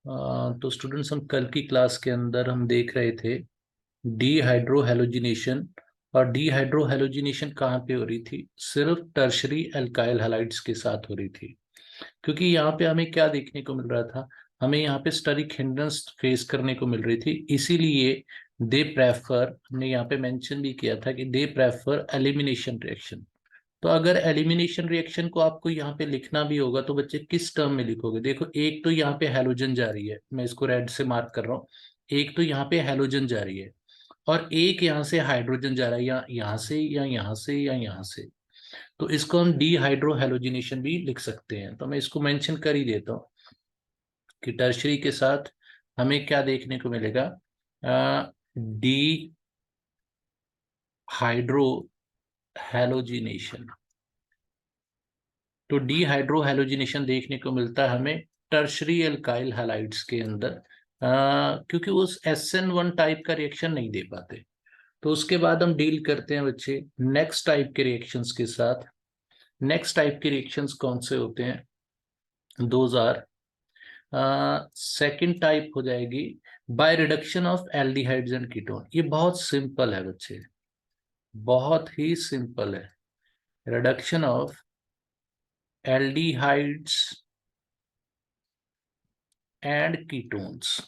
तो स्टूडेंट्स, हम कल की क्लास के अंदर हम देख रहे थे डीहाइड्रोहेलोजिनेशन। और डीहाइड्रोहेलोजिनेशन कहाँ पे हो रही थी? सिर्फ टर्शरी एल्काइल हैलाइड्स के साथ हो रही थी। क्योंकि यहाँ पे हमें क्या देखने को मिल रहा था? हमें यहाँ पे स्टरिक हिंड्रेंस फेस करने को मिल रही थी, इसीलिए दे प्रेफर, हमने यहाँ पे मेंशन भी किया था कि दे प्रेफर एलिमिनेशन रिएक्शन। तो अगर एलिमिनेशन रिएक्शन को आपको यहाँ पे लिखना भी होगा तो बच्चे किस टर्म में लिखोगे? देखो, एक तो यहाँ पे हैलोजन जा रही है, मैं इसको रेड से मार्क कर रहा हूँ। एक तो यहाँ पे हैलोजन जा रही है और एक यहाँ से हाइड्रोजन जा रहा है, या यहाँ से या यहाँ से या यहाँ से। तो इसको हम डीहाइड्रोहेलोजिनेशन भी लिख सकते हैं। तो मैं इसको मेंशन कर ही देता हूँ कि टर्शरी के साथ हमें क्या देखने को मिलेगा? D hydrohalogenation. तो डीहाइड्रोहेलोजिनेशन देखने को मिलता है हमें टर्शरी एल्काइल हैलाइड्स के अंदर, क्योंकि वो SN1 टाइप का रिएक्शन नहीं दे पाते। तो उसके बाद हम डील करते हैं बच्चे नेक्स्ट टाइप के रिएक्शंस के साथ। नेक्स्ट टाइप के रिएक्शंस कौन से होते हैं? दोज आर, सेकंड टाइप हो जाएगी by reduction of aldehydes and ketone. ये बहुत सिंपल है बच्चे, बहुत ही सिंपल है। Reduction of aldehydes and ketones.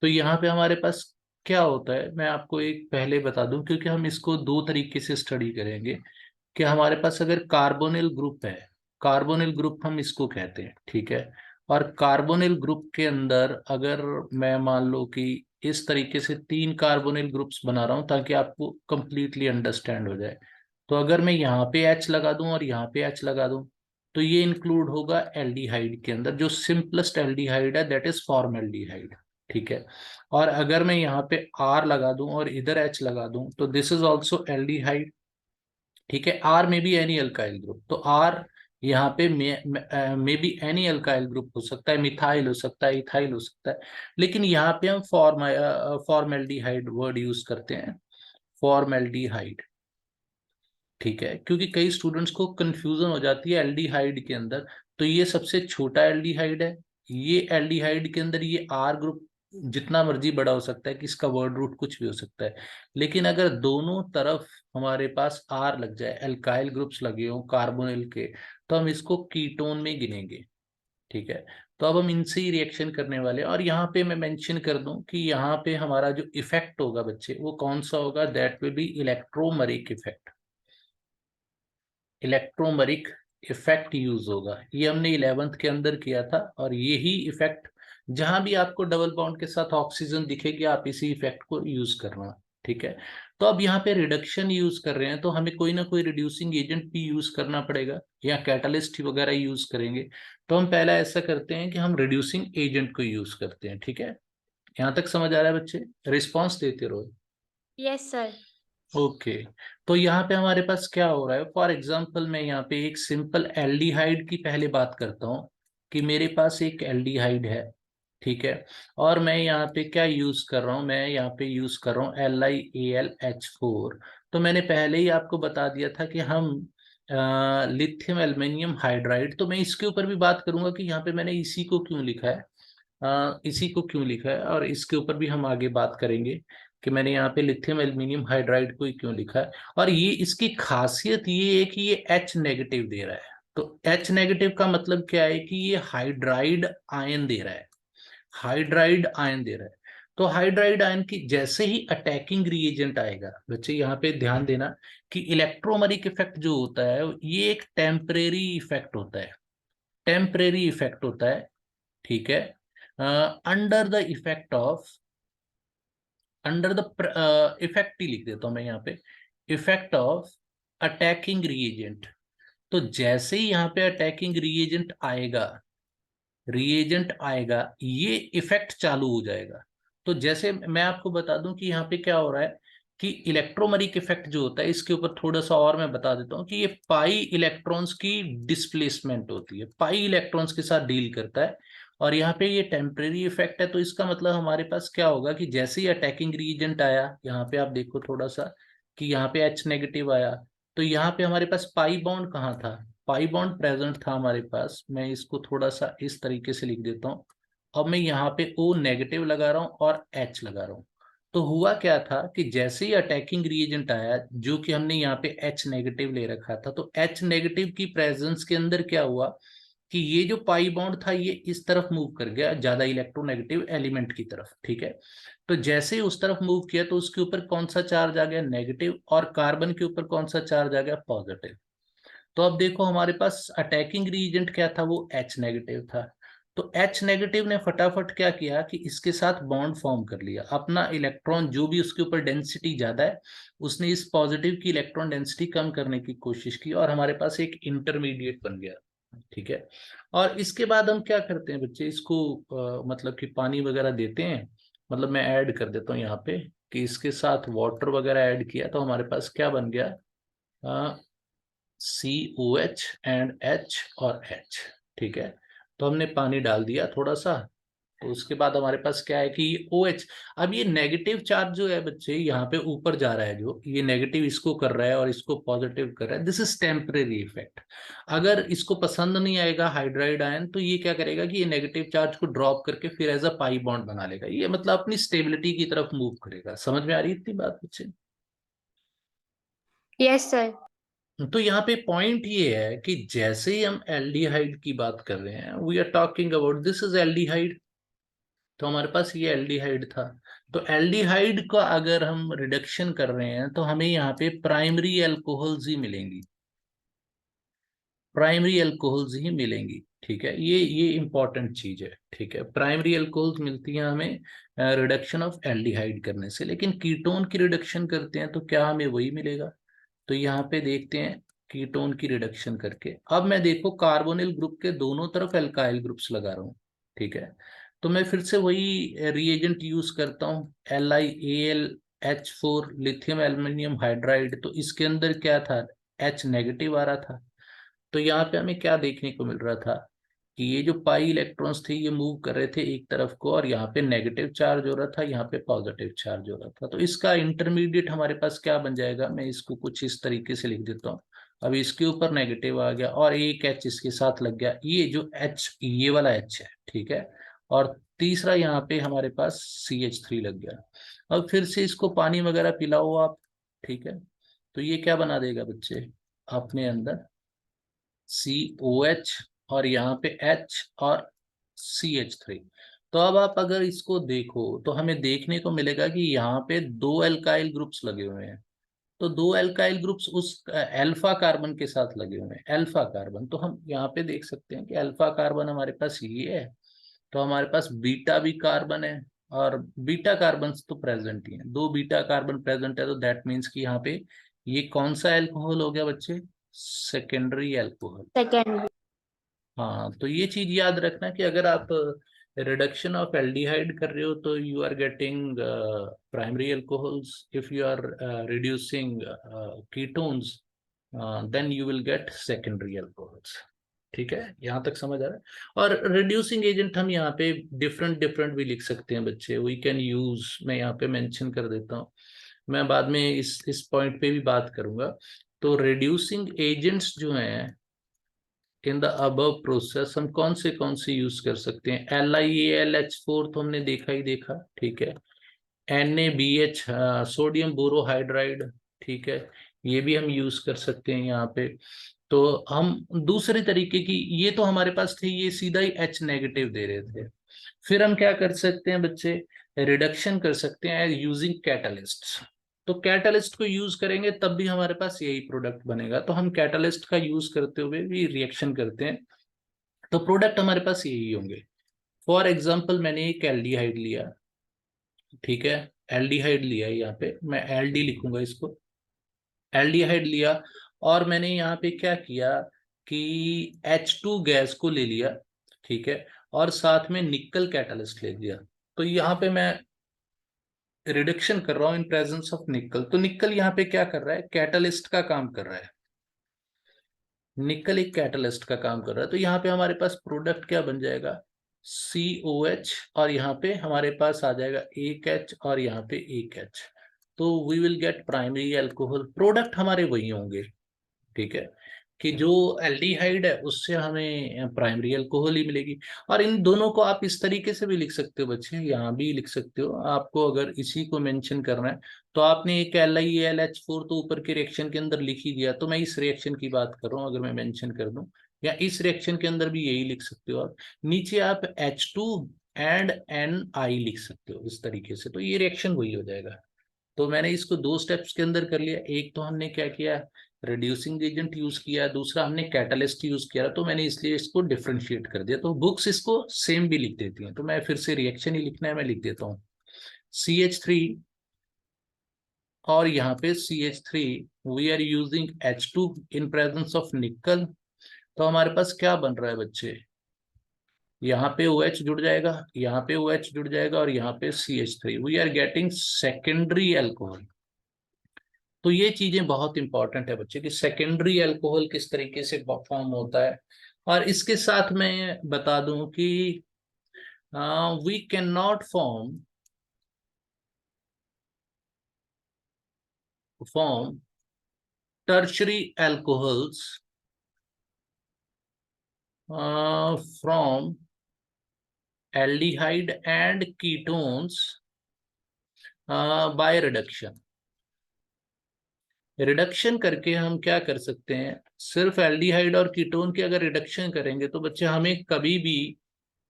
तो यहाँ पे हमारे पास क्या होता है, मैं आपको एक पहले बता दूं, क्योंकि हम इसको दो तरीके से स्टडी करेंगे। कि हमारे पास अगर कार्बोनिल ग्रुप है, कार्बोनिल ग्रुप हम इसको कहते हैं, ठीक है। और कार्बोनिल ग्रुप के अंदर अगर मैं मान लो कि इस तरीके से तीन कार्बोनिल ग्रुप्स बना रहा हूं ताकि आपको कंप्लीटली अंडरस्टैंड हो जाए। तो अगर मैं यहाँ पे H लगा दूं और यहाँ पे H लगा दूं तो ये इंक्लूड होगा एल्डिहाइड के अंदर। जो सिंपलेस्ट एल्डिहाइड है दैट इज फॉर्मल्डिहाइड, ठीक है। और अगर मैं यहाँ पे R लगा दूं और इधर H लगा दूं तो दिस इज ऑल्सो एल्डिहाइड, ठीक है। आर में भी एनी अल्काइल ग्रुप, तो आर यहाँ पे may be any alkyl group हो सकता है, मिथाइल हो सकता है, इथाइल हो सकता है। लेकिन यहाँ पे हम फॉर्मेल्डिहाइड वर्ड यूज करते हैं, फॉर्मेल्डिहाइड, ठीक है। क्योंकि कई स्टूडेंट्स को कंफ्यूजन हो जाती है एल्डिहाइड के अंदर। तो ये सबसे छोटा एल्डिहाइड है, ये एल्डिहाइड के अंदर ये आर ग्रुप जितना मर्जी बड़ा हो सकता है कि इसका वर्ड रूट कुछ भी हो सकता है। लेकिन अगर दोनों तरफ हमारे पास आर लग जाए, एल्काइल ग्रुप्स लगे हों कार्बोनिल के, तो हम इसको कीटोन में गिनेंगे, ठीक है। तो अब हम इनसे ही रिएक्शन करने वाले हैं। और यहाँ पे मैं मेंशन कर दूं कि यहाँ पे हमारा जो इफेक्ट होगा बच्चे वो कौन सा होगा? That will be electromeric effect. Electromeric effect use होगा। ये हमने 11th के अंदर किया था और यही इफेक्ट जहां भी आपको डबल बॉन्ड के साथ ऑक्सीजन दिखेगी आप इसी इफेक्ट को यूज करना, ठीक है। तो अब यहाँ पे रिडक्शन यूज कर रहे हैं तो हमें कोई ना कोई रिड्यूसिंग एजेंट भी यूज करना पड़ेगा या कैटलिस्ट वगैरह यूज करेंगे। तो हम पहला ऐसा करते हैं कि हम रिड्यूसिंग एजेंट को यूज करते हैं, ठीक है। यहाँ तक समझ आ रहा है बच्चे? रिस्पॉन्स देते रहो। Yes sir. ओके। तो यहाँ पे हमारे पास क्या हो रहा है? फॉर एग्जांपल मैं यहाँ पे एक सिंपल एल्डिहाइड की पहले बात करता हूँ कि मेरे पास एक एल्डिहाइड है, ठीक है। और मैं यहाँ पे क्या यूज कर रहा हूँ? मैं यहाँ पे यूज कर रहा हूँ LiAlH4। तो मैंने पहले ही आपको बता दिया था कि हम लिथियम एल्युमिनियम हाइड्राइड, तो मैं इसके ऊपर भी बात करूंगा कि यहाँ पे मैंने इसी को क्यों लिखा है, इसी को क्यों लिखा है। और इसके ऊपर भी हम आगे बात करेंगे कि मैंने यहाँ पे लिथियम एल्युमिनियम हाइड्राइड को ही क्यों लिखा है। और ये इसकी खासियत ये है कि ये H नेगेटिव दे रहा है। तो H नेगेटिव का मतलब क्या है? कि ये हाइड्राइड आयन दे रहा है, हाइड्राइड आयन दे रहा है। तो हाइड्राइड आयन की जैसे ही अटैकिंग रिएजेंट आएगा, बच्चे यहाँ पे ध्यान देना कि इलेक्ट्रोमरिक इफेक्ट जो होता है ये एक टेम्परेरी इफेक्ट होता है, टेम्परेरी इफेक्ट होता है, ठीक है। Under the effect of, under the effect ही लिख देता हूं मैं यहाँ पे, इफेक्ट ऑफ अटैकिंग रिएजेंट। तो जैसे ही यहाँ पे अटैकिंग रिएजेंट आएगा, रिएजेंट आएगा, ये इफेक्ट चालू हो जाएगा। तो जैसे मैं आपको बता दूं कि यहाँ पे क्या हो रहा है कि इलेक्ट्रोमरिक इफेक्ट जो होता है, इसके ऊपर थोड़ा सा और मैं बता देता हूँ कि ये पाई इलेक्ट्रॉन्स की डिस्प्लेसमेंट होती है, पाई इलेक्ट्रॉन्स के साथ डील करता है। और यहाँ पे ये टेम्परेरी इफेक्ट है, तो इसका मतलब हमारे पास क्या होगा कि जैसे ही अटैकिंग रीजेंट आया, यहाँ पे आप देखो थोड़ा सा कि यहाँ पे H नेगेटिव आया, तो यहाँ पे हमारे पास पाई बॉन्ड कहाँ था? पाई बॉन्ड प्रेजेंट था हमारे पास। मैं इसको थोड़ा सा इस तरीके से लिख देता हूँ अब मैं यहाँ पे O नेगेटिव लगा रहा हूँ और H लगा रहा हूँ। तो हुआ क्या था कि जैसे ही अटैकिंग रिएजेंट आया, जो कि हमने यहाँ पे H नेगेटिव ले रखा था, तो H नेगेटिव की प्रेजेंस के अंदर क्या हुआ कि ये जो पाई बॉन्ड था ये इस तरफ मूव कर गया, ज्यादा इलेक्ट्रोनेगेटिव एलिमेंट की तरफ। ठीक है, तो जैसे ही उस तरफ मूव किया तो उसके ऊपर कौन सा चार्ज आ गया, नेगेटिव, और कार्बन के ऊपर कौन सा चार्ज आ गया, पॉजिटिव। तो अब देखो हमारे पास अटैकिंग रीएजेंट क्या था, वो H नेगेटिव था। तो H नेगेटिव ने फटाफट क्या किया कि इसके साथ बॉन्ड फॉर्म कर लिया, अपना इलेक्ट्रॉन जो भी उसके ऊपर डेंसिटी ज्यादा है, उसने इस पॉजिटिव की इलेक्ट्रॉन डेंसिटी कम करने की कोशिश की, और हमारे पास एक इंटरमीडिएट बन गया। ठीक है, और इसके बाद हम क्या करते हैं बच्चे, इसको मतलब कि पानी वगैरह देते हैं। मतलब मैं ऐड कर देता हूँ यहाँ पे कि इसके साथ वाटर वगैरह ऐड किया, तो हमारे पास क्या बन गया, COH एंड H और H। ठीक है, तो हमने पानी डाल दिया थोड़ा सा, तो उसके बाद हमारे पास क्या है कि ये OH, अब ये नेगेटिव चार्ज जो है बच्चे यहाँ पे ऊपर जा रहा है, जो ये नेगेटिव इसको कर रहा है और इसको पॉजिटिव कर रहा है, दिस इज टेम्परेरी इफेक्ट। अगर इसको पसंद नहीं आएगा हाइड्राइड आयन, तो ये क्या करेगा कि ये नेगेटिव चार्ज को ड्रॉप करके फिर एज अ पाई बॉन्ड बना लेगा, ये मतलब अपनी स्टेबिलिटी की तरफ मूव करेगा। समझ में आ रही है इतनी बात बच्चे? Yes sir. तो यहाँ पे पॉइंट ये है कि जैसे ही हम एल्डिहाइड की बात कर रहे हैं, we are talking about this is aldehyde, तो हमारे पास ये एल्डिहाइड था। तो एल्डिहाइड का अगर हम रिडक्शन कर रहे हैं तो हमें यहाँ पे प्राइमरी एल्कोहल्स ही मिलेंगी, प्राइमरी एल्कोहल्स ही मिलेंगी। ठीक है, ये इंपॉर्टेंट चीज है। ठीक है, प्राइमरी एल्कोहल्स मिलती हैं हमें रिडक्शन ऑफ एल्डिहाइड करने से, लेकिन कीटोन की रिडक्शन करते हैं तो क्या हमें वही मिलेगा? तो यहाँ पे देखते हैं कीटोन की रिडक्शन करके, अब मैं देखो कार्बोनिल ग्रुप के दोनों तरफ एल्काइल ग्रुप्स लगा रहा हूँ। ठीक है, तो मैं फिर से वही रिएजेंट यूज करता हूँ, LiAlH4 लिथियम एल्युमिनियम हाइड्राइड। तो इसके अंदर क्या था, H नेगेटिव आ रहा था। तो यहाँ पे हमें क्या देखने को मिल रहा था कि ये जो पाई इलेक्ट्रॉन्स थे ये मूव कर रहे थे एक तरफ को, और यहाँ पे नेगेटिव चार्ज हो रहा था, यहाँ पे पॉजिटिव चार्ज हो रहा था। तो इसका इंटरमीडिएट हमारे पास क्या बन जाएगा, मैं इसको कुछ इस तरीके से लिख देता हूँ। अब इसके ऊपर नेगेटिव आ गया और एक H इसके साथ लग गया, ये जो H ये वाला H है। ठीक है, और तीसरा यहाँ पे हमारे पास CH3 लग गया। अब फिर से इसको पानी वगैरह पिलाओ आप। ठीक है, तो ये क्या बना देगा बच्चे, अपने अंदर COH और यहाँ पे H और CH3। तो अब आप अगर इसको देखो तो हमें देखने को मिलेगा कि यहाँ पे दो एल्काइल ग्रुप्स लगे हुए हैं। तो दो एल्काइल ग्रुप्स उस अल्फा कार्बन के साथ लगे हुए हैं, अल्फा कार्बन। तो हम यहाँ पे देख सकते हैं कि अल्फा कार्बन हमारे पास ये है, तो हमारे पास बीटा भी कार्बन है, और बीटा कार्बन तो प्रेजेंट ही है, दो बीटा कार्बन प्रेजेंट है, तो दैट मीन्स कि यहाँ पे ये कौन सा एल्कोहल हो गया बच्चे, सेकेंडरी एल्कोहल। सेकेंड। हाँ, तो ये चीज याद रखना कि अगर आप रिडक्शन ऑफ एल्डिहाइड कर रहे हो तो you are getting primary alcohols, if you are reducing ketones then you will get secondary alcohols. ठीक है, यहाँ तक समझ आ रहा है? और रिड्यूसिंग एजेंट हम यहाँ पे डिफरेंट डिफरेंट भी लिख सकते हैं बच्चे, वी कैन यूज, मैं यहाँ पे मेंशन कर देता हूँ, मैं बाद में इस पॉइंट पे भी बात करूंगा। तो रिड्यूसिंग एजेंट्स जो हैं इन द अबव प्रोसेस हम कौन से यूज कर सकते हैं, LiAlH4 तो हमने देखा ही देखा। ठीक है, NaBH सोडियम बोरोहाइड्राइड। ठीक है, ये भी हम यूज कर सकते हैं यहाँ पे। तो हम दूसरे तरीके की, ये तो हमारे पास थे, ये सीधा ही H नेगेटिव दे रहे थे। फिर हम क्या कर सकते हैं बच्चे, रिडक्शन कर सकते हैं यूजिंग कैटलिस्ट। तो कैटलिस्ट को यूज करेंगे तब भी हमारे पास यही प्रोडक्ट बनेगा, तो हम कैटलिस्ट का यूज करते हुए भी रिएक्शन करते हैं, तो प्रोडक्ट हमारे पास यही होंगे। फॉर एग्जाम्पल मैंने एक एल्डिहाइड लिया। ठीक है, एल्डिहाइड लिया, यहाँ पे मैं एल डी लिखूंगा इसको, एल्डिहाइड लिया, और मैंने यहाँ पे क्या किया कि H2 गैस को ले लिया। ठीक है, और साथ में निकल कैटलिस्ट ले लिया। तो यहाँ पे मैं रिडक्शन कर रहा हूँ इन प्रेजेंस ऑफ निकल। तो निकल यहाँ पे क्या कर रहा है, कैटलिस्ट का काम कर रहा है, निकल एक कैटलिस्ट का काम कर रहा है। तो यहाँ पे हमारे पास प्रोडक्ट क्या बन जाएगा, COH, और यहाँ पे हमारे पास आ जाएगा एक H और यहाँ पे एक H। तो we will get primary alcohol, product हमारे वही होंगे। ठीक है, कि जो एल्डिहाइड है उससे हमें प्राइमरी अल्कोहल ही मिलेगी। और इन दोनों को आप इस तरीके से भी लिख सकते हो बच्चे, यहाँ भी लिख सकते हो। आपको अगर इसी को मेंशन करना है तो आपने एक LiAlH4 तो ऊपर के रिएक्शन के अंदर लिख ही दिया, तो मैं इस रिएक्शन की बात कर रहा हूँ, अगर मैं मेंशन कर दूं, या इस रिएक्शन के अंदर भी यही लिख सकते हो आप। नीचे आप H2 and Ni लिख सकते हो इस तरीके से, तो ये रिएक्शन वही हो जाएगा। तो मैंने इसको दो स्टेप्स के अंदर कर लिया। एक तो हमने क्या किया, रिड्यूसिंग एजेंट यूज किया, दूसरा हमने कैटलिस्ट यूज किया, तो मैंने इसलिए इसको डिफ्रेंशिएट कर दिया। तो बुक्स इसको सेम भी लिख देती हैं, तो मैं फिर से रिएक्शन ही लिखना है, मैं लिख देता हूँ CH3 और यहाँ पे CH3, we are using H2 in presence of nickel. तो हमारे पास क्या बन रहा है बच्चे, यहाँ पे OH जुड़ जाएगा, यहाँ पे OH जुड़ जाएगा, और यहाँ पे CH3, we are getting secondary alcohol. तो ये चीजें बहुत इंपॉर्टेंट है बच्चे, कि सेकेंडरी अल्कोहल किस तरीके से फॉर्म होता है। और इसके साथ मैं बता दूं कि we can not form tertiary alcohols from aldehyde and ketones by reduction. Reduction करके हम क्या कर सकते हैं, सिर्फ एल्डिहाइड और कीटोन की अगर रिडक्शन करेंगे तो बच्चे हमें कभी भी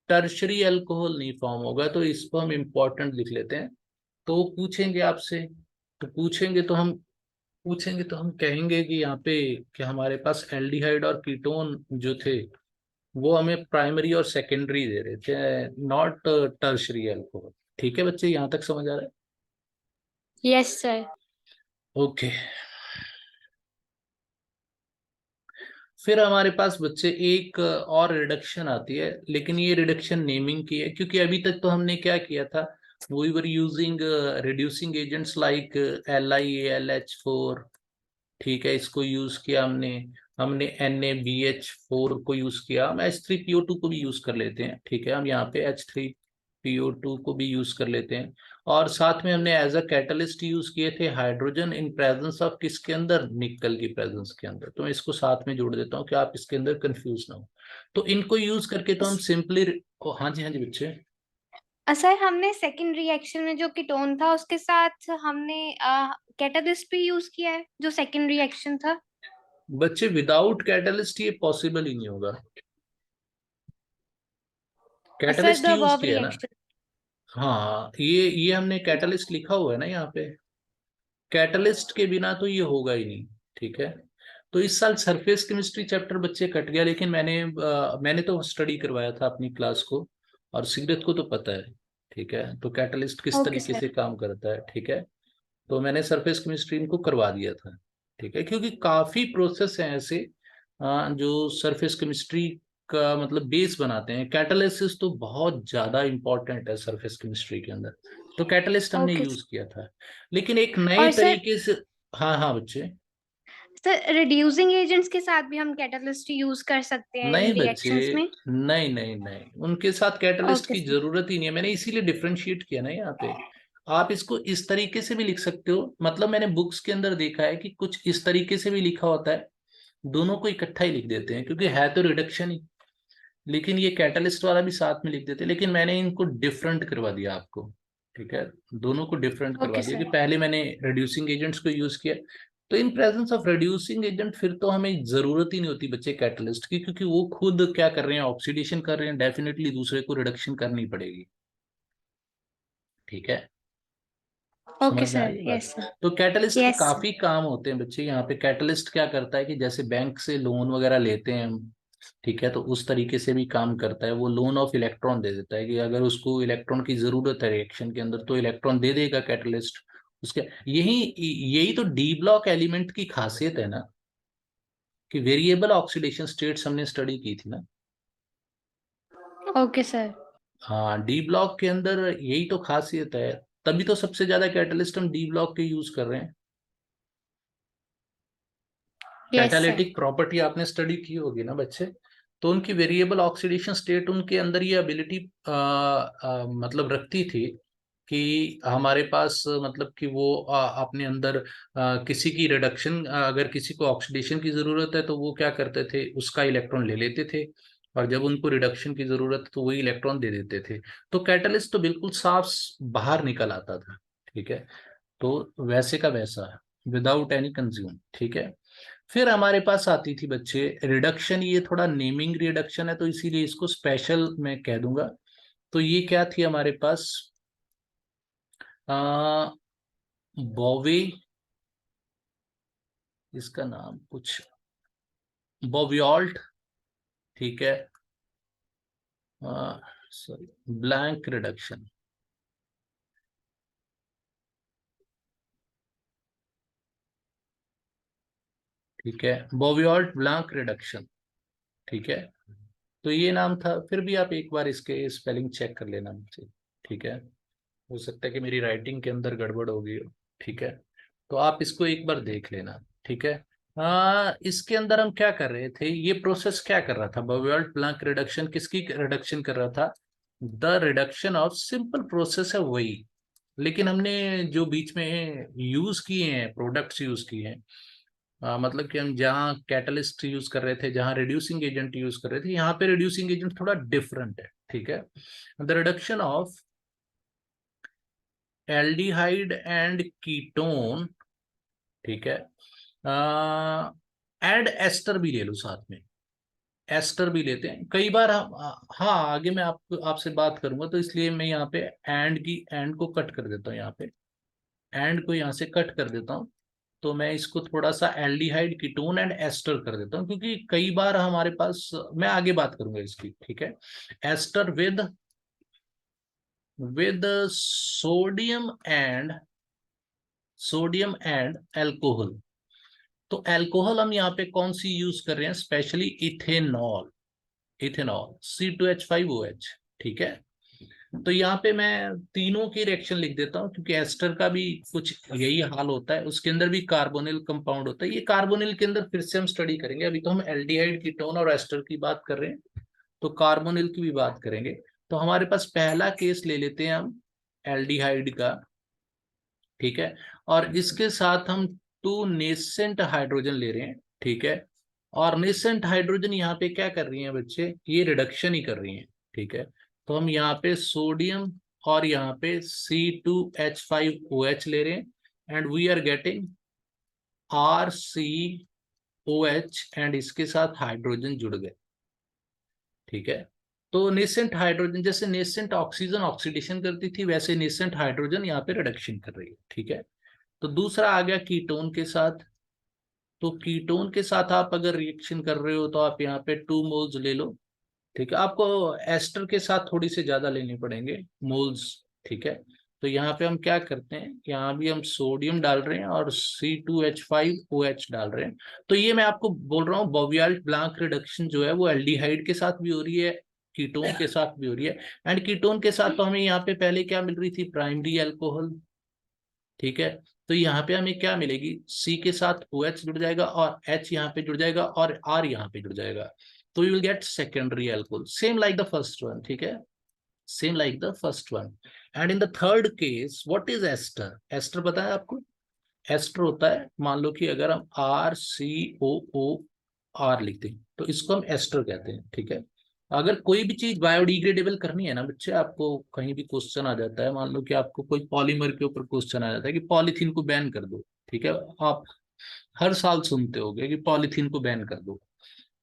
टर्शरी अल्कोहल नहीं फॉर्म होगा। तो इसको हम इम्पोर्टेंट लिख लेते हैं। तो पूछेंगे आपसे, तो पूछेंगे तो हम कहेंगे कि यहाँ पे कि हमारे पास एल्डिहाइड और कीटोन जो थे वो हमें प्राइमरी और सेकेंडरी दे रहे थे, नॉट टर्शरी अल्कोहल। ठीक है बच्चे, यहाँ तक समझ आ रहा यस सर। है? ओके। फिर हमारे पास बच्चे एक और रिडक्शन आती है, लेकिन ये रिडक्शन नेमिंग की है, क्योंकि अभी तक तो हमने क्या किया था, we were using reducing agents like LiAlH4। ठीक है, इसको यूज किया हमने। हमने NaBH4 को यूज किया, हम H3PO2 को भी यूज कर लेते हैं। ठीक है, हम यहाँ पे H3PO2 को भी यूज कर लेते हैं। और साथ में हमने एज अ कैटलिस्ट यूज किए थे हाइड्रोजन इन प्रेजेंस ऑफ किसके अंदर, निकल की प्रेजेंस के अंदर। तो मैं इसको साथ में जोड़ देता हूँ कि आप इसके अंदर कंफ्यूज ना हो। तो इनको यूज करके तो हम सिंपली, हाँ जी हाँ जी बच्चे। सर हमने सेकेंड रिएक्शन में जो कीटोन था उसके साथ हमने कैटालिस्ट भी यूज किया है जो सेकेंड रिएक्शन था। बच्चे विदाउट कैटलिस्ट ये पॉसिबल ही नहीं होगा। Sir catalyst the use verb किया ना। रिएक्शन। हाँ, ये हमने कैटलिस्ट लिखा हुआ है ना यहाँ पे, कैटलिस्ट के बिना तो ये होगा ही नहीं। ठीक है, तो इस साल सरफेस केमिस्ट्री चैप्टर बच्चे कट गया, लेकिन मैंने तो स्टडी करवाया था अपनी क्लास को, और सिगरेट को तो पता है। ठीक है, तो कैटलिस्ट किस ओके तरीके से सर। काम करता है। ठीक है, तो मैंने सरफेस केमिस्ट्री इनको करवा दिया था। ठीक है, क्योंकि काफी प्रोसेस हैं ऐसे जो सरफेस केमिस्ट्री का मतलब बेस बनाते हैं। कैटालिसिस तो बहुत ज्यादा इंपॉर्टेंट है सरफेस केमिस्ट्री के अंदर, तो कैटलिस्ट हमने ओके यूज किया था, लेकिन एक नए और सर, तरीके से। हाँ हाँ बच्चे। रिड्यूसिंग एजेंट्स के साथ भी हम कैटालिस्ट यूज कर सकते हैं नहीं इन बच्चे, रिएक्शंस में। नहीं नहीं नहीं, उनके साथ कैटलिस्ट ओके की सर। जरूरत ही नहीं है, मैंने इसीलिए डिफरेंशिएट किया ना यहाँ पे। आप इसको इस तरीके से भी लिख सकते हो, मतलब मैंने बुक्स के अंदर देखा है कि कुछ इस तरीके से भी लिखा होता है, दोनों को इकट्ठा ही लिख देते हैं, क्योंकि है तो रिडक्शन ही, लेकिन ये कैटलिस्ट वाला भी साथ में लिख देते हैं, लेकिन मैंने इनको डिफरेंट करवा दिया आपको। ठीक है, दोनों को डिफरेंट करवा ओके दिया, कि सर। पहले मैंने रिड्यूसिंग एजेंट्स को यूज किया। तो इन प्रेजेंस ऑफ रिड्यूसिंग एजेंट फिर तो हमें जरूरत ही नहीं होती बच्चे कैटलिस्ट की, क्योंकि वो खुद क्या कर रहे हैं, ऑक्सीडेशन कर रहे हैं, डेफिनेटली दूसरे को रिडक्शन करनी पड़ेगी। ठीक है, ओके समझ में आ सर। रही है बात। Yes sir. तो कैटलिस्ट के यस सर। काफी काम होते हैं बच्चे। यहाँ पे कैटलिस्ट क्या करता है कि जैसे बैंक से लोन वगैरह लेते हैं हम, ठीक है, तो उस तरीके से भी काम करता है। वो लोन ऑफ इलेक्ट्रॉन दे देता है, कि अगर उसको इलेक्ट्रॉन की जरूरत है रिएक्शन के अंदर तो इलेक्ट्रॉन दे देगा कैटलिस्ट उसके। यही यही तो डी ब्लॉक एलिमेंट की खासियत है ना, कि वेरिएबल ऑक्सीडेशन स्टेट्स हमने स्टडी की थी ना। Okay sir. हाँ, डी ब्लॉक के अंदर यही तो खासियत है, तभी तो सबसे ज्यादा कैटलिस्ट हम डी ब्लॉक के यूज कर रहे हैं। Yes sir. कैटालिटिक प्रॉपर्टी आपने स्टडी की होगी ना बच्चे, तो उनकी वेरिएबल ऑक्सीडेशन स्टेट उनके अंदर ये एबिलिटी मतलब रखती थी कि हमारे पास मतलब कि वो अपने अंदर किसी की रिडक्शन, अगर किसी को ऑक्सीडेशन की जरूरत है तो वो क्या करते थे, उसका इलेक्ट्रॉन ले लेते थे, और जब उनको रिडक्शन की जरूरत है तो वही इलेक्ट्रॉन दे देते थे। तो कैटलिस्ट तो बिल्कुल साफ बाहर निकल आता था, ठीक है। तो वैसे का वैसा है, विदाउट एनी कंज्यूम, ठीक है। फिर हमारे पास आती थी बच्चे रिडक्शन, ये थोड़ा नेमिंग रिडक्शन है तो इसीलिए इसको स्पेशल मैं कह दूंगा। तो ये क्या थी हमारे पास, बॉवे, इसका नाम कुछ बॉवियोल्ट, ठीक है, सॉरी, ब्लैंक रिडक्शन, ठीक है, बॉवियोल्ट ब्लैंक रिडक्शन, ठीक है। तो ये नाम था। फिर भी आप एक बार इसके स्पेलिंग चेक कर लेना मुझसे, ठीक है। हो सकता है कि मेरी राइटिंग के अंदर गड़बड़ हो गई हो, ठीक है। तो आप इसको एक बार देख लेना, ठीक है। इसके अंदर हम क्या कर रहे थे, ये प्रोसेस क्या कर रहा था, बॉवियोल्ट ब्लैंक रिडक्शन किसकी रिडक्शन कर रहा था, the reduction of, simple process है वही, लेकिन हमने जो बीच में यूज किए हैं, प्रोडक्ट्स यूज किए हैं, मतलब कि हम जहाँ कैटलिस्ट यूज कर रहे थे, जहाँ रिड्यूसिंग एजेंट यूज कर रहे थे, यहाँ पे रिड्यूसिंग एजेंट थोड़ा डिफरेंट है, ठीक है। The reduction of aldehyde and ketone, ठीक है, एड एस्टर भी ले लो साथ में, एस्टर भी लेते हैं कई बार हम, हाँ आगे मैं आपसे बात करूंगा तो इसलिए मैं यहाँ पे एंड को कट कर देता हूँ, यहाँ पे एंड को यहाँ से कट कर देता हूँ। तो मैं इसको थोड़ा सा एल्डिहाइड कीटोन एंड एस्टर कर देता हूँ, क्योंकि कई बार हमारे पास, मैं आगे बात करूंगा इसकी, ठीक है। Ester with sodium and alcohol. तो एल्कोहल हम यहाँ पे कौन सी यूज कर रहे हैं, स्पेशली इथेनॉल, इथेनॉल C2H5OH, ठीक है। तो यहाँ पे मैं तीनों की रिएक्शन लिख देता हूँ, क्योंकि एस्टर का भी कुछ यही हाल होता है, उसके अंदर भी कार्बोनिल कंपाउंड होता है। ये कार्बोनिल के अंदर फिर से हम स्टडी करेंगे, अभी तो हम एल्डिहाइड कीटोन और एस्टर की बात कर रहे हैं, तो कार्बोनिल की भी बात करेंगे। तो हमारे पास पहला केस ले लेते हैं हम एल्डिहाइड का, ठीक है, और इसके साथ हम टू नेसेंट हाइड्रोजन ले रहे हैं, ठीक है। और नेसेंट हाइड्रोजन यहाँ पे क्या कर रही हैं बच्चे, ये रिडक्शन ही कर रही हैं, ठीक है। तो हम यहाँ पे सोडियम और यहाँ पे C2H5OH ले रहे हैं, and we are getting RCOH, एंड इसके साथ हाइड्रोजन जुड़ गए, ठीक है। तो नेसेंट हाइड्रोजन, जैसे नेसेंट ऑक्सीजन ऑक्सीडेशन करती थी, वैसे नेसेंट हाइड्रोजन यहाँ पे रिडक्शन कर रही है, ठीक है। तो दूसरा आ गया कीटोन के साथ। तो कीटोन के साथ आप अगर रिएक्शन कर रहे हो तो आप यहाँ पे 2 मोल्स ले लो, ठीक है। आपको एस्टर के साथ थोड़ी से ज्यादा लेने पड़ेंगे मोल्स, ठीक है। तो यहाँ पे हम क्या करते हैं, यहाँ भी हम सोडियम डाल रहे हैं और C2H5OH डाल रहे हैं। तो ये मैं आपको बोल रहा हूँ, बॉवियाल्ट ब्लैंक रिडक्शन जो है वो एल्डिहाइड के साथ भी हो रही है, कीटोन के साथ भी हो रही है। एंड कीटोन के साथ तो हमें यहाँ पे पहले क्या मिल रही थी, प्राइमरी अल्कोहल, ठीक है। तो यहाँ पे हमें क्या मिलेगी, C के साथ OH जुड़ जाएगा और H यहाँ पे जुड़ जाएगा और R यहाँ पे जुड़ जाएगा। तो you will get secondary alcohol, same like the first one, ठीक है, same like the first one. And in the third case what is ester, ester पता है आपको, एस्टर होता है, मान लो कि अगर हम RCOOR लिखते हैं तो इसको हम एस्टर कहते हैं, ठीक है। अगर कोई भी चीज बायोडिग्रेडेबल करनी है ना बच्चे, आपको कहीं भी क्वेश्चन आ जाता है, मान लो कि आपको कोई पॉलीमर के ऊपर क्वेश्चन आ जाता है कि पॉलीथीन को बैन कर दो, ठीक है। आप हर साल सुनते होगे कि पॉलीथीन को बैन कर दो,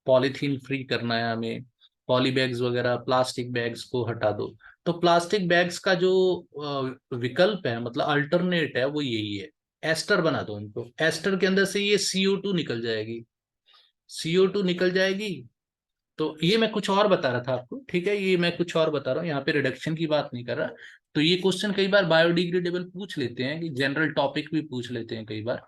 पॉलीथीन फ्री करना है हमें, पॉली बैग्स वगैरह, प्लास्टिक बैग्स को हटा दो। तो प्लास्टिक बैग्स का जो विकल्प है, मतलब अल्टरनेट है, वो यही है, एस्टर बना दो उनको। एस्टर के अंदर से ये CO2 निकल जाएगी, CO2 निकल जाएगी। तो ये मैं कुछ और बता रहा था आपको, ठीक है, ये मैं कुछ और बता रहा हूँ, यहाँ पे रिडक्शन की बात नहीं कर रहा। तो ये क्वेश्चन कई बार बायोडिग्रेडेबल पूछ लेते हैं, कि जनरल टॉपिक भी पूछ लेते हैं कई बार।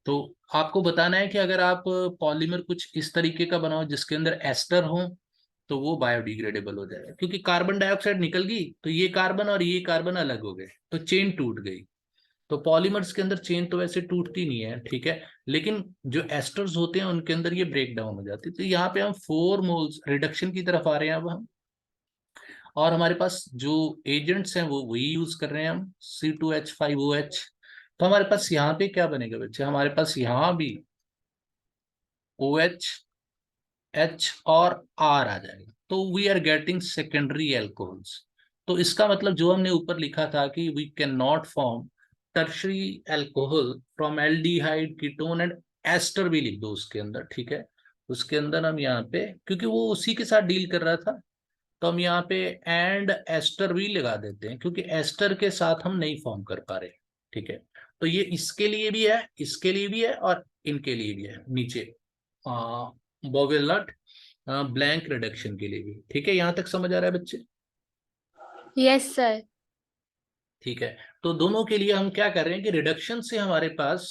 तो आपको बताना है कि अगर आप पॉलीमर कुछ इस तरीके का बनाओ जिसके अंदर एस्टर हो, तो वो बायोडिग्रेडेबल हो जाएगा, क्योंकि कार्बन डाइऑक्साइड निकल गई तो ये कार्बन और ये कार्बन अलग हो गए, तो चेन टूट गई। तो पॉलीमर्स के अंदर चेन तो वैसे टूटती नहीं है, ठीक है, लेकिन जो एस्टर्स होते हैं उनके अंदर ये ब्रेक डाउन हो जाती है। तो यहाँ पे हम 4 मोल्स रिडक्शन की तरफ आ रहे हैं अब हम। और हमारे पास जो एजेंट्स हैं वो वही यूज कर रहे हैं हम, C2H5OH। तो हमारे पास यहाँ पे क्या बनेगा बच्चे, हमारे पास यहाँ भी OH, H और R आ जाएगा, तो we are getting secondary alcohols. तो इसका मतलब जो हमने ऊपर लिखा था कि we can not form tertiary alcohol from aldehyde, ketone and ester भी लिख दो उसके अंदर, ठीक है। उसके अंदर हम यहाँ पे, क्योंकि वो उसी के साथ डील कर रहा था, तो हम यहाँ पे एंड एस्टर भी लगा देते हैं, क्योंकि एस्टर के साथ हम नहीं फॉर्म कर पा रहे, ठीक है। तो ये इसके लिए भी है, इसके लिए भी है, और इनके लिए भी है नीचे, बोवेल नट ब्लैंक रिडक्शन के लिए भी, ठीक है। यहां तक समझ आ रहा है बच्चे? Yes sir. ठीक है। तो दोनों के लिए हम क्या कर रहे हैं कि रिडक्शन से हमारे पास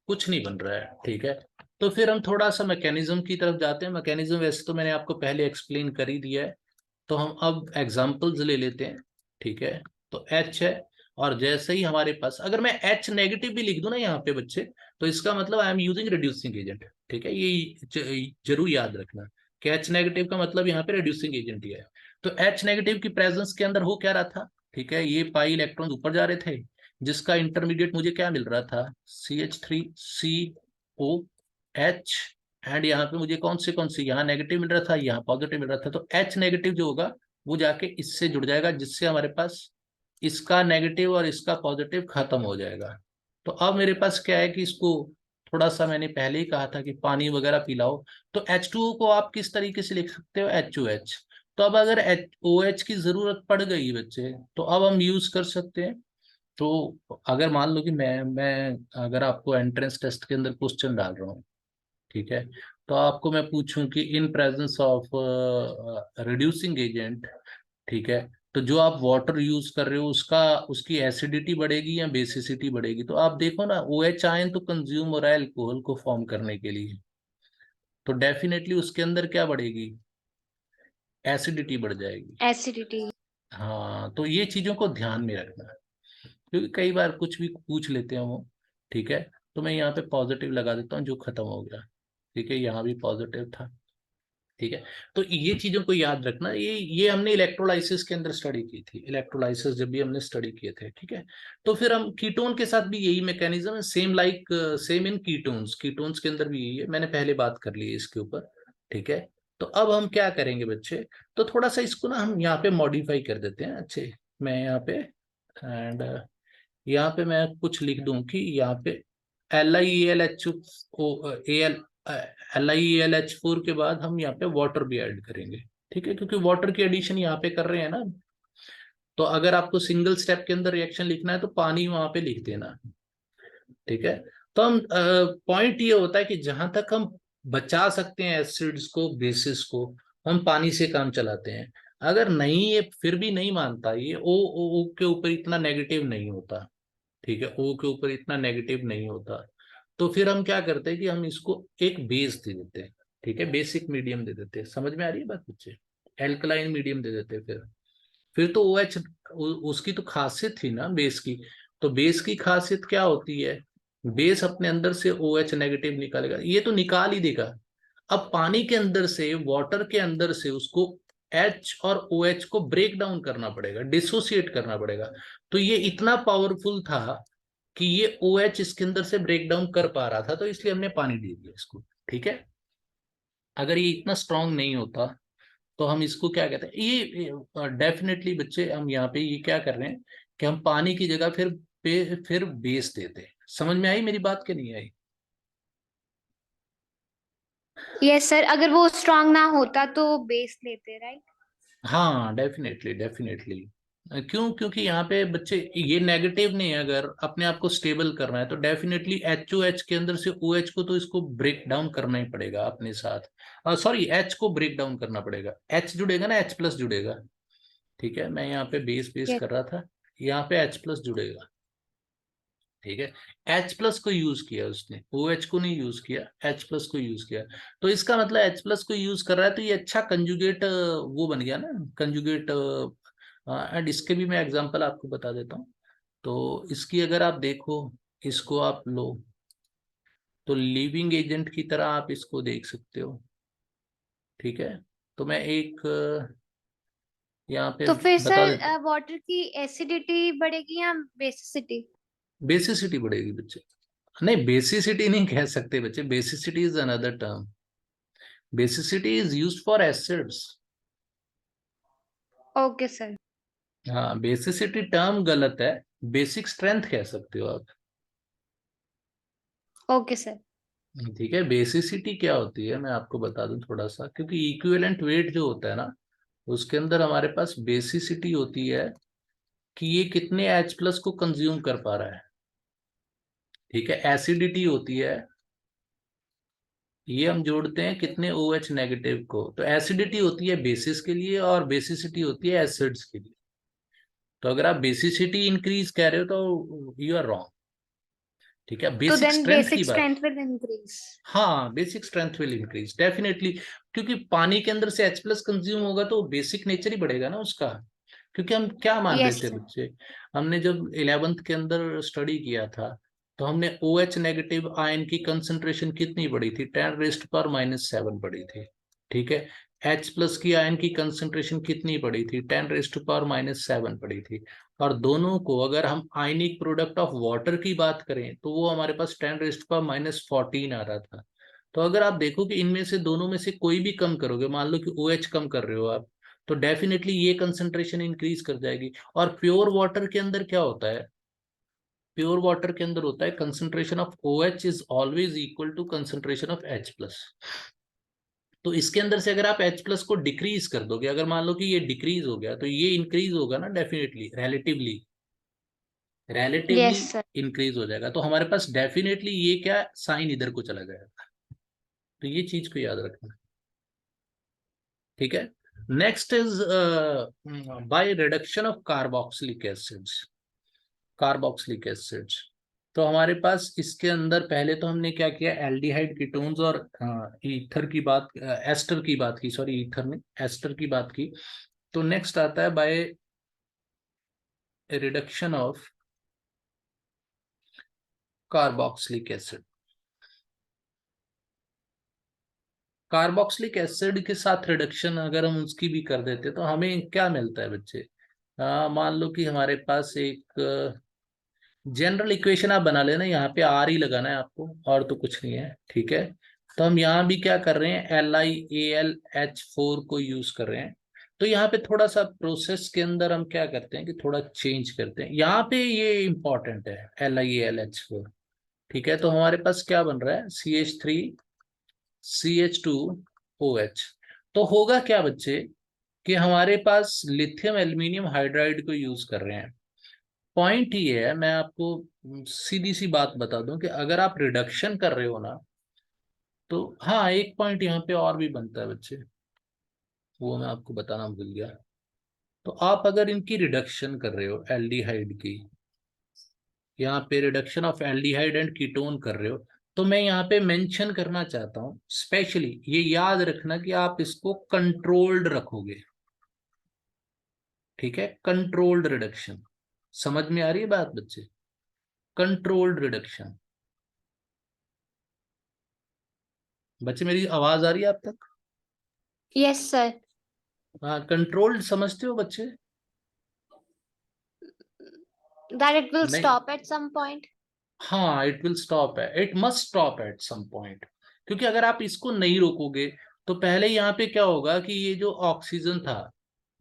कुछ नहीं बन रहा है, ठीक है। तो फिर हम थोड़ा सा मैकेनिज्म की तरफ जाते हैं। मैकेनिज्म वैसे तो मैंने आपको पहले एक्सप्लेन कर ही दिया है, तो हम अब एग्जाम्पल्स ले लेते हैं, ठीक है। तो H है, और जैसे ही हमारे पास अगर मैं H नेगेटिव भी लिख दूं ना यहाँ पे बच्चे, तो इसका मतलब I am using reducing agent, ठीक है। ये जरूर याद रखना कि H नेगेटिव का मतलब यहाँ पे रिड्यूसिंग एजेंट ही है। तो H नेगेटिव की प्रेजेंस के अंदर हो क्या रहा था, ठीक है, ये पाई इलेक्ट्रॉन ऊपर जा रहे थे, जिसका इंटरमीडिएट मुझे क्या मिल रहा था, CH3COH, एंड यहाँ पे मुझे कौन से यहाँ नेगेटिव मिल रहा था, यहाँ पॉजिटिव मिल रहा था। तो H नेगेटिव जो होगा वो जाके इससे जुड़ जाएगा, जिससे हमारे पास इसका नेगेटिव और इसका पॉजिटिव खत्म हो जाएगा। तो अब मेरे पास क्या है कि इसको थोड़ा सा, मैंने पहले ही कहा था कि पानी वगैरह पिलाओ, तो H2O को आप किस तरीके से लिख सकते हो, HOH। तो अब अगर OH की जरूरत पड़ गई बच्चे, तो अब हम यूज कर सकते हैं। तो अगर मान लो कि मैं अगर आपको एंट्रेंस टेस्ट के अंदर क्वेश्चन डाल रहा हूँ, ठीक है, तो आपको मैं पूछूं कि इन प्रेजेंस ऑफ रिड्यूसिंग एजेंट, ठीक है, तो जो आप वाटर यूज कर रहे हो उसका, उसकी एसिडिटी बढ़ेगी या बेसिसिटी बढ़ेगी? तो आप देखो ना, OH आयन तो कंज्यूम हो रहा है अल्कोहल को फॉर्म करने के लिए, तो डेफिनेटली उसके अंदर क्या बढ़ेगी, एसिडिटी बढ़ जाएगी। एसिडिटी। हाँ, तो ये चीजों को ध्यान में रखना, क्योंकि कई बार कुछ भी पूछ लेते हैं वो, ठीक है। तो मैं यहाँ पे पॉजिटिव लगा देता हूँ, जो खत्म हो गया, ठीक है, यहाँ भी पॉजिटिव था, ठीक है। तो ये चीजों को याद रखना, ये हमने इलेक्ट्रोलाइसिस के अंदर स्टडी की थी, इलेक्ट्रोलाइसिस जब भी हमने स्टडी किए थे, ठीक है। तो फिर हम कीटोन के साथ भी यही मैकेनिज्म है, same like same in ketones, ketones के अंदर भी यही है, मैंने पहले बात कर ली है इसके ऊपर, ठीक है। तो अब हम क्या करेंगे बच्चे, तो थोड़ा सा इसको ना हम यहाँ पे मॉडिफाई कर देते हैं अच्छे। मैं यहाँ पे एंड यहाँ पे मैं कुछ लिख दूं कि यहाँ पे LiELH4 के बाद हम यहाँ पे वाटर भी ऐड करेंगे, ठीक है, क्योंकि वाटर की एडिशन यहाँ पे कर रहे हैं ना। तो अगर आपको सिंगल स्टेप के अंदर रिएक्शन लिखना है तो पानी वहां पे लिख देना, ठीक है। तो हम पॉइंट ये होता है कि जहां तक हम बचा सकते हैं एसिड्स को, बेसिस को, हम पानी से काम चलाते हैं। अगर नहीं, ये फिर भी नहीं मानता, ये ओ के ऊपर इतना नेगेटिव नहीं होता, ठीक है, O के ऊपर इतना नेगेटिव नहीं होता, तो फिर हम क्या करते हैं कि हम इसको एक बेस दे देते हैं, ठीक है, बेसिक मीडियम दे देते हैं। समझ में आ रही है बात बच्चे? एल्कलाइन मीडियम दे देते हैं। फिर तो OH उसकी तो खासियत थी ना बेस की। तो बेस की खासियत क्या होती है, बेस अपने अंदर से OH नेगेटिव निकालेगा, ये तो निकाल ही देगा। अब पानी के अंदर से, वाटर के अंदर से उसको H और OH को ब्रेक डाउन करना पड़ेगा, डिसोसिएट करना पड़ेगा। तो ये इतना पावरफुल था कि ये OH इसके अंदर से ब्रेक डाउन कर पा रहा था, तो इसलिए हमने पानी दे दिया इसको, ठीक है। अगर ये इतना स्ट्रांग नहीं होता, तो हम इसको क्या कहते हैं, ये डेफिनेटली बच्चे हम यहाँ पे ये क्या कर रहे हैं कि हम पानी की जगह फिर बेस देते हैं। समझ में आई मेरी बात कि नहीं आई? यस सर, अगर वो स्ट्रांग ना होता तो बेस लेते, राइट? हाँ, डेफिनेटली डेफिनेटली। क्यों? क्योंकि यहाँ पे बच्चे ये नेगेटिव नहीं है, अगर अपने आप को स्टेबल करना है तो डेफिनेटली HOH के अंदर से OH को तो इसको ब्रेक डाउन करना ही पड़ेगा अपने साथ, सॉरी, H को ब्रेक डाउन करना पड़ेगा, H जुड़ेगा ना, H प्लस जुड़ेगा, ठीक है। मैं यहाँ पे बेस बेस यस। कर रहा था, यहाँ पे H प्लस जुड़ेगा, ठीक है। H प्लस को यूज किया उसने, OH को नहीं यूज किया, H प्लस को यूज किया। तो इसका मतलब H प्लस को यूज कर रहा है, तो ये अच्छा कंजुगेट वो बन गया ना, कंजुगेट। एंड इसके भी मैं एग्जांपल आपको बता देता हूँ। तो इसकी अगर आप देखो, इसको आप लो, तो लिविंग एजेंट की तरह आप इसको देख सकते हो, ठीक है। तो मैं एक यहाँ पे तो फिर बता देते सर वाटर की एसिडिटी बढ़ेगी या बेसिसिटी? बेसिसिटी बढ़ेगी बच्चे। नहीं, बेसिसिटी नहीं कह सकते बच्चे, basicity is another term. Basicity is used for acids. Okay sir. हाँ, बेसिसिटी टर्म गलत है, बेसिक स्ट्रेंथ कह सकते हो आप। Okay sir. ठीक है, बेसिसिटी क्या होती है मैं आपको बता दूं थोड़ा सा, क्योंकि इक्विवेलेंट वेट जो होता है ना, उसके अंदर हमारे पास बेसिसिटी होती है कि ये कितने H प्लस को कंज्यूम कर पा रहा है। ठीक है, एसिडिटी होती है, ये हम जोड़ते हैं कितने OH नेगेटिव को। तो एसिडिटी होती है बेसिस के लिए और बेसिसिटी होती है एसिड्स के लिए। तो अगर आप बेसिसिटी इंक्रीज कह रहे हो तो यू आर रॉन्ग। ठीक है, तो बेसिक देन स्ट्रेंथ की बेसिक बात। Strength will increase. हाँ, basic strength will increase definitely, क्योंकि पानी के अंदर से H प्लस कंज्यूम होगा तो बेसिक नेचर ही बढ़ेगा ना उसका। क्योंकि हम क्या मान रहे यस थे सर। बच्चे, हमने जब 11th के अंदर स्टडी किया था, तो हमने OH नेगेटिव आयन की कंसंट्रेशन कितनी बढ़ी थी, 10⁻⁷ बढ़ी थी। ठीक है, H प्लस की आयन की कंसंट्रेशन कितनी बढ़ी थी, 10⁻⁷ बढ़ी थी। और दोनों को अगर हम आयनिक प्रोडक्ट ऑफ वाटर की बात करें तो वो हमारे पास 10⁻⁻14 आ रहा था। तो अगर आप देखो कि इनमें से दोनों में से कोई भी कम करोगे, मान लो कि OH कम कर रहे हो आप, तो डेफिनेटली ये कंसंट्रेशन इंक्रीज कर जाएगी। और प्योर वाटर के अंदर क्या होता है, प्योर वाटर के अंदर होता है concentration of OH is always equal to concentration of H plus. तो इसके अंदर से अगर आप H प्लस को डिक्रीज कर दोगे, अगर मान लो कि ये डिक्रीज हो गया, तो ये इंक्रीज होगा ना definitely, relatively relatively yes sir. Increase हो जाएगा। तो हमारे पास डेफिनेटली ये क्या साइन इधर को चला जाएगा। तो ये चीज को याद रखना। ठीक है, next is by reduction of carboxylic acids. Carboxylic acids, तो हमारे पास इसके अंदर पहले तो हमने क्या किया, एल्डिहाइड कीटोन्स और ईथर की बात, एस्टर की बात की, सॉरी ईथर ने एस्टर की बात की। तो नेक्स्ट आता है by reduction of carboxylic acid. Carboxylic acid के साथ रिडक्शन अगर हम उसकी भी कर देते तो हमें क्या मिलता है बच्चे, मान लो कि हमारे पास एक जनरल इक्वेशन आप बना लेना, यहाँ पे आर ही लगाना है आपको और तो कुछ नहीं है। ठीक है, तो हम यहाँ भी क्या कर रहे हैं, LiAlH4 को यूज कर रहे हैं। तो यहाँ पे थोड़ा सा प्रोसेस के अंदर हम क्या करते हैं कि थोड़ा चेंज करते हैं, यहाँ पे ये इंपॉर्टेंट है LiAlH4। ठीक है, तो हमारे पास क्या बन रहा है, CH3CH2OH। तो होगा क्या बच्चे कि हमारे पास लिथियम एल्यूमिनियम हाइड्राइड को यूज कर रहे हैं। पॉइंट ये है, मैं आपको सीधी सी बात बता दूं कि अगर आप रिडक्शन कर रहे हो ना, तो हाँ एक पॉइंट यहाँ पे और भी बनता है बच्चे, वो मैं आपको बताना भूल गया। तो आप अगर इनकी रिडक्शन कर रहे हो एल्डिहाइड की, यहाँ पे reduction of aldehyde and ketone कर रहे हो, तो मैं यहाँ पे मेंशन करना चाहता हूँ स्पेशली, ये याद रखना कि आप इसको कंट्रोल्ड रखोगे। ठीक है, कंट्रोल्ड रिडक्शन, समझ में आ रही है बात बच्चे, कंट्रोल्ड रिडक्शन। बच्चे मेरी आवाज आ रही है आप तक? Yes sir. हाँ, कंट्रोल्ड समझते हो बच्चे? दैट इट विल नहीं, स्टॉप एट सम पॉइंट। हाँ इट विल स्टॉप है, it must stop at some point. क्योंकि अगर आप इसको नहीं रोकोगे तो पहले यहाँ पे क्या होगा कि ये जो ऑक्सीजन था,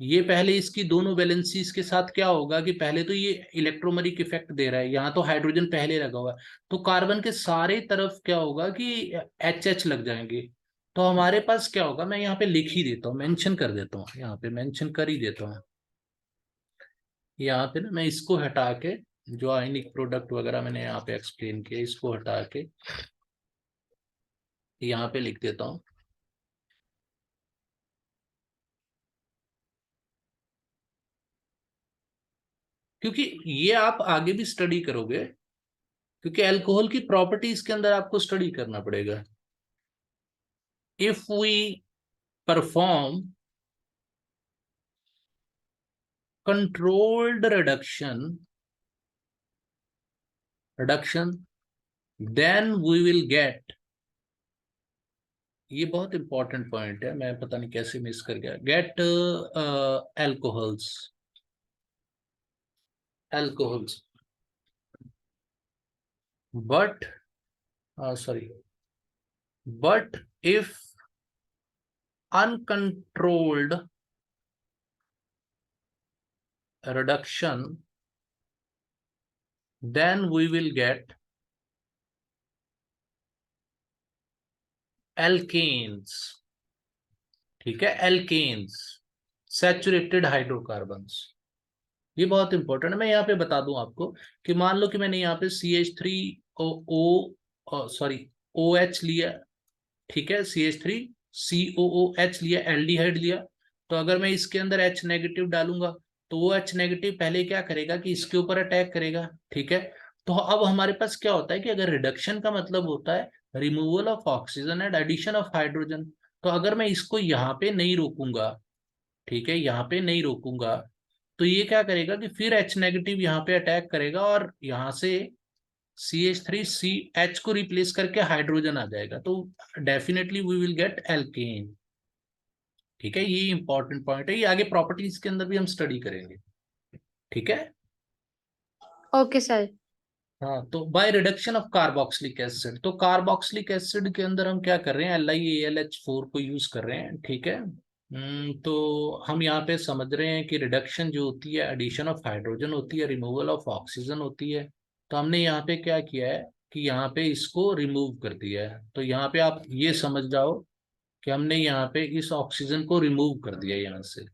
ये पहले इसकी दोनों वैलेंसीज के साथ क्या होगा कि पहले तो ये इलेक्ट्रोमेरिक इफेक्ट दे रहा है, यहाँ तो हाइड्रोजन पहले लगा हुआ है, तो कार्बन के सारे तरफ क्या होगा कि एच लग जाएंगे। तो हमारे पास क्या होगा, मैं यहाँ पे लिख ही देता हूँ, मेंशन कर देता हूँ, यहाँ पे मेंशन कर ही देता हूँ। यहाँ पे ना मैं इसको हटा के, जो आयनिक प्रोडक्ट वगैरह मैंने यहाँ पे एक्सप्लेन किया, इसको हटा के यहाँ पे लिख देता हूँ। क्योंकि ये आप आगे भी स्टडी करोगे, क्योंकि अल्कोहल की प्रॉपर्टीज के अंदर आपको स्टडी करना पड़ेगा। If we perform controlled reduction, then we will get ये बहुत इंपॉर्टेंट पॉइंट है, मैं पता नहीं कैसे मिस कर गया। Get alcohols, alcohols, but sorry, but if uncontrolled reduction, then we will get alkanes. ठीक है, एल्केन्स, सैचुरेटेड हाइड्रोकार्बन्स। ये बहुत इंपॉर्टेंट है। मैं यहाँ पे बता दूं आपको कि मान लो कि मैंने यहाँ पे CH3O, सॉरी, OH लिया, ठीक है, CH3COOH लिया, एल्डिहाइड लिया। तो अगर मैं इसके अंदर H नेगेटिव डालूंगा तो वो H नेगेटिव पहले क्या करेगा कि इसके ऊपर अटैक करेगा, ठीक है। तो अब हमारे पास क्या होता है कि अगर रिडक्शन का मतलब होता है removal of oxygen and addition of hydrogen, तो अगर मैं इसको यहाँ पे नहीं रोकूंगा, ठीक है, यहाँ पे नहीं रोकूंगा, तो ये क्या करेगा कि फिर H नेगेटिव यहाँ पे अटैक करेगा और यहाँ से CH3CH को रिप्लेस करके हाइड्रोजन आ जाएगा, तो definitely we will get alkane. ठीक है, ये इंपॉर्टेंट पॉइंट है, ये आगे प्रॉपर्टीज के अंदर भी हम स्टडी करेंगे। ठीक है, ओके सर। हाँ, तो by reduction of carboxylic acid, तो कार्बोक्सिलिक एसिड के अंदर हम क्या कर रहे हैं, LiAlH4 को यूज कर रहे हैं। ठीक है, तो हम यहाँ पे समझ रहे हैं कि रिडक्शन जो होती है एडिशन ऑफ हाइड्रोजन होती है, रिमूवल ऑफ ऑक्सीजन होती है। तो हमने यहाँ पे क्या किया है कि यहाँ पे इसको रिमूव कर दिया है। तो यहाँ पे आप ये समझ जाओ कि हमने यहाँ पे इस ऑक्सीजन को रिमूव कर दिया यहाँ से।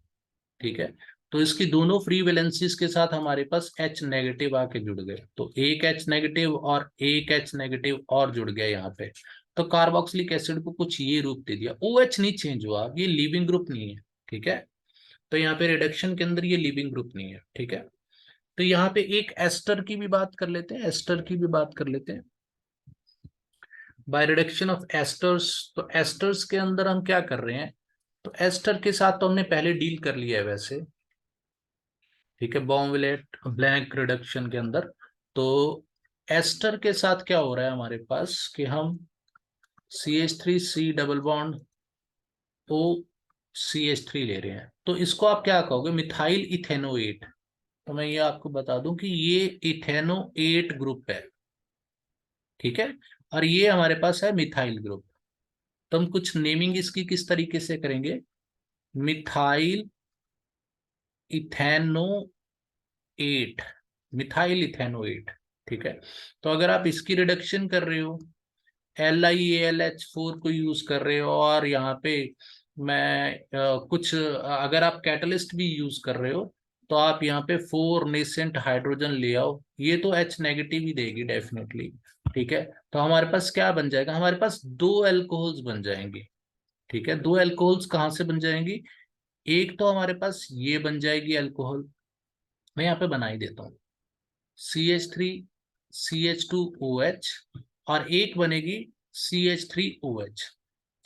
ठीक है, तो इसकी दोनों फ्री वैलेंसीज के साथ हमारे पास H नेगेटिव आके जुड़ गए, तो एक H नेगेटिव और एक H नेगेटिव और जुड़ गया यहाँ पे। तो कार्बोक्सिलिक एसिड को कुछ ये रूप दे दिया, OH नहीं चेंज हुआ, ये लिविंग ग्रुप नहीं है। ठीक है, तो यहाँ पे रिडक्शन के अंदर ये लिविंग ग्रुप नहीं है। ठीक है, तो यहाँ पे एक एस्टर की भी बात कर लेते हैं, एस्टर की भी बात कर लेते हैं। बाय रिडक्शन ऑफ एस्टर्स, तो एस्टर्स के अंदर हम क्या कर रहे हैं, तो एस्टर के साथ तो हमने पहले डील कर लिया है वैसे। ठीक है, बॉम्बलेट ब्लैंक रिडक्शन के अंदर। तो एस्टर के साथ क्या हो रहा है हमारे पास कि हम CH3C डबल बॉन्ड OCH3 ले रहे हैं, तो इसको आप क्या कहोगे, मिथाइल इथेनोएट। तो मैं ये आपको बता दूं कि ये इथेनोएट ग्रुप है। ठीक है, और ये हमारे पास है मिथाइल ग्रुप। तो हम कुछ नेमिंग इसकी किस तरीके से करेंगे, मिथाइल इथेनोएट, मिथाइल इथेनोएट। ठीक है, तो अगर आप इसकी रिडक्शन कर रहे हो, LiAlH4 को यूज कर रहे हो, और यहाँ पे मैं कुछ अगर आप कैटलिस्ट भी यूज कर रहे हो, तो आप यहाँ पे 4 नेसेंट हाइड्रोजन ले आओ, ये तो H नेगेटिव ही देगी डेफिनेटली। ठीक है, तो हमारे पास क्या बन जाएगा, हमारे पास दो एल्कोहल्स बन जाएंगे। ठीक है, दो एल्कोहल्स कहाँ से बन जाएंगी, एक तो हमारे पास ये बन जाएगी एल्कोहल, मैं यहाँ पे बना ही देता हूँ, CH3CH2OH, और एक बनेगी CH3OH।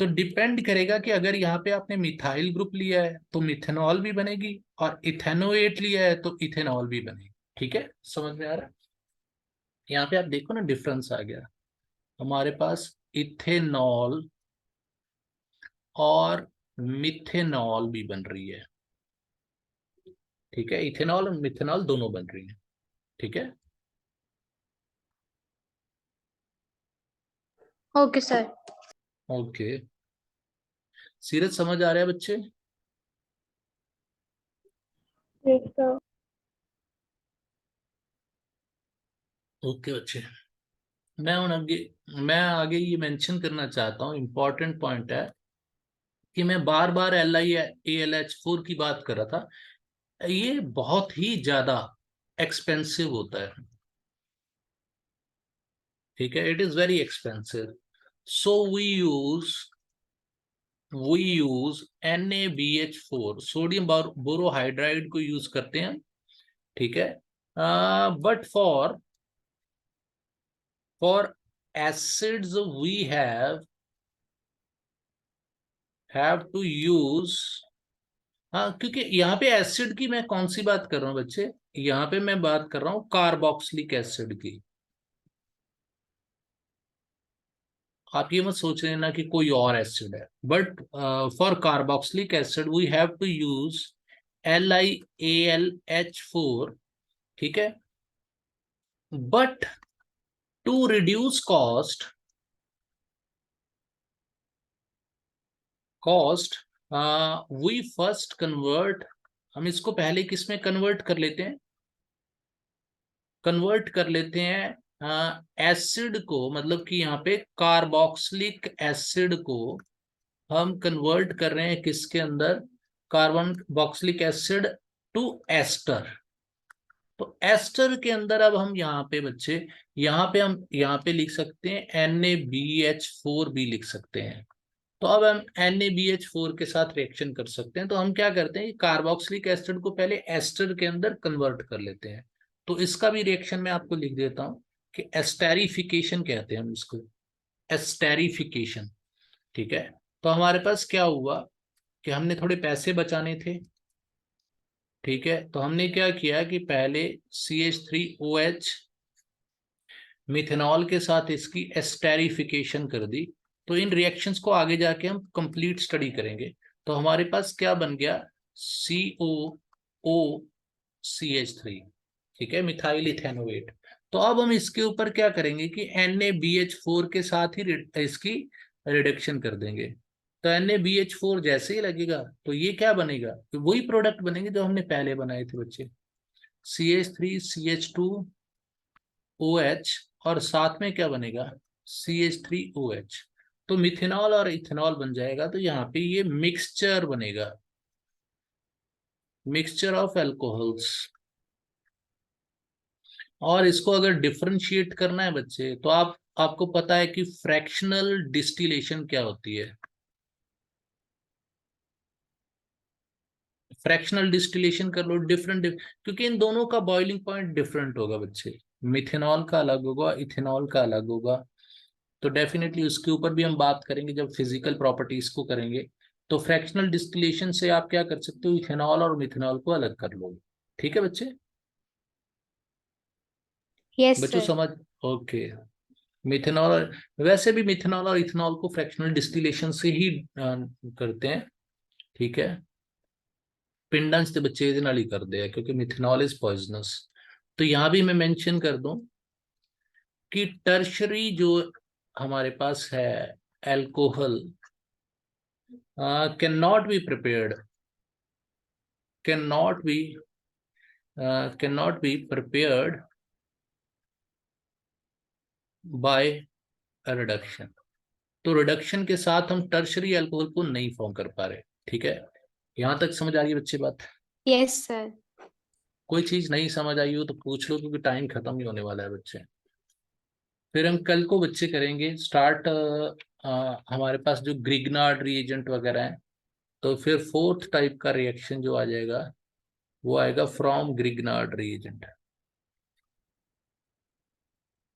तो डिपेंड करेगा कि अगर यहाँ पे आपने मिथाइल ग्रुप लिया है तो मिथेनॉल भी बनेगी, और इथेनोएट लिया है तो इथेनॉल भी बनेगी। ठीक है, समझ में आ रहा है। यहाँ पे आप देखो ना, डिफरेंस आ गया हमारे पास, इथेनॉल और मिथेनॉल भी बन रही है। ठीक है, इथेनॉल और मिथेनॉल दोनों बन रही है। ठीक है, ओके सर। ओके, सीरज समझ आ रहा है बच्चे। ठीक सर। ओके बच्चे, मैं आगे ये मेंशन करना चाहता हूँ, इंपॉर्टेंट पॉइंट है कि मैं बार बार LiAlH4 की बात कर रहा था, ये बहुत ही ज्यादा एक्सपेंसिव होता है। ठीक है, it is very expensive, so we use NaBH4, sodium borohydride को यूज करते हैं। ठीक है, but for acids we have to use, हाँ, क्योंकि यहाँ पे एसिड की मैं कौन सी बात कर रहा हूँ बच्चे, यहाँ पे मैं बात कर रहा हूँ कार्बोक्सिलिक एसिड की। आप ये मत सोच लेना कि कोई और एसिड है, but for carboxylic acid we have to use LiAlH4, ठीक है। But to reduce cost we first convert, हम इसको पहले किस में कन्वर्ट कर लेते हैं, कन्वर्ट कर लेते हैं एसिड को, मतलब कि यहाँ पे कार्बोक्सिलिक एसिड को हम कन्वर्ट कर रहे हैं किसके अंदर, कार्बन बॉक्सिलिक एसिड टू एस्टर। तो एस्टर के अंदर अब हम यहाँ पे बच्चे, हम यहाँ पे लिख सकते हैं NaBH4 भी लिख सकते हैं। तो अब हम NaBH4 के साथ रिएक्शन कर सकते हैं। तो हम क्या करते हैं, कार्बोक्सिलिक एसिड को पहले एस्टर के अंदर कन्वर्ट कर लेते हैं। तो इसका भी रिएक्शन मैं आपको लिख देता हूं कि एस्टेरिफिकेशन कहते हैं हम इसको, एस्टेरिफिकेशन, ठीक है। तो हमारे पास क्या हुआ कि हमने थोड़े पैसे बचाने थे, ठीक है। तो हमने क्या किया कि पहले CH3OH मिथेनॉल के साथ इसकी एस्टेरिफिकेशन कर दी। तो इन रिएक्शंस को आगे जाके हम कंप्लीट स्टडी करेंगे। तो हमारे पास क्या बन गया, COOCH3, ठीक है, मिथाइल इथेनोएट। तो अब हम इसके ऊपर क्या करेंगे कि NaBH4 के साथ ही इसकी रिडक्शन कर देंगे। तो NaBH4 जैसे ही लगेगा तो ये क्या बनेगा, तो वही प्रोडक्ट बनेंगे जो हमने पहले बनाए थे बच्चे, CH3CH2OH, और साथ में क्या बनेगा, CH3OH। तो मिथेनॉल और इथेनॉल बन जाएगा। तो यहाँ पे ये मिक्सचर बनेगा, मिक्सचर ऑफ एल्कोहल्स। और इसको अगर डिफरेंशिएट करना है बच्चे, तो आपको पता है कि फ्रैक्शनल डिस्टिलेशन क्या होती है। फ्रैक्शनल डिस्टिलेशन कर लो, डिफरेंट, क्योंकि इन दोनों का बॉइलिंग पॉइंट डिफरेंट होगा बच्चे, मिथेनॉल का अलग होगा, इथेनॉल का अलग होगा। तो डेफिनेटली उसके ऊपर भी हम बात करेंगे जब फिजिकल प्रॉपर्टीज को करेंगे। तो फ्रैक्शनल डिस्टिलेशन से आप क्या कर सकते हो, इथेनॉल और मिथेनॉल को अलग कर लोगे, ठीक है बच्चे। यस बच्चों सर। समझ, ओके। मिथेनॉल वैसे भी मिथेनॉल और इथेनॉल को फ्रैक्शनल डिस्टिलेशन से ही करते हैं, ठीक है। पिंडन से बच्चे ਇਹਦੇ ਨਾਲ ही करते हैं क्योंकि मिथेनॉल इज पॉइजनस। तो यहाँ भी मैं मेंशन कर दूं कि टर्शरी जो हमारे पास है alcohol can not be prepared, can not be can not be prepared by reduction. तो रिडक्शन के साथ हम टर्शरी अल्कोहल को नहीं फॉर्म कर पा रहे, ठीक है। यहाँ तक समझ आ रही है बच्चे बात। Yes sir. कोई चीज नहीं समझ आई हो तो पूछ लो, क्योंकि टाइम खत्म ही होने वाला है बच्चे। फिर हम कल को बच्चे करेंगे स्टार्ट, हमारे पास जो ग्रिग्नार्ड रिएजेंट वगैरह है। तो फिर फोर्थ टाइप का रिएक्शन जो आ जाएगा वो आएगा फ्रॉम ग्रिग्नार्ड रिएजेंट।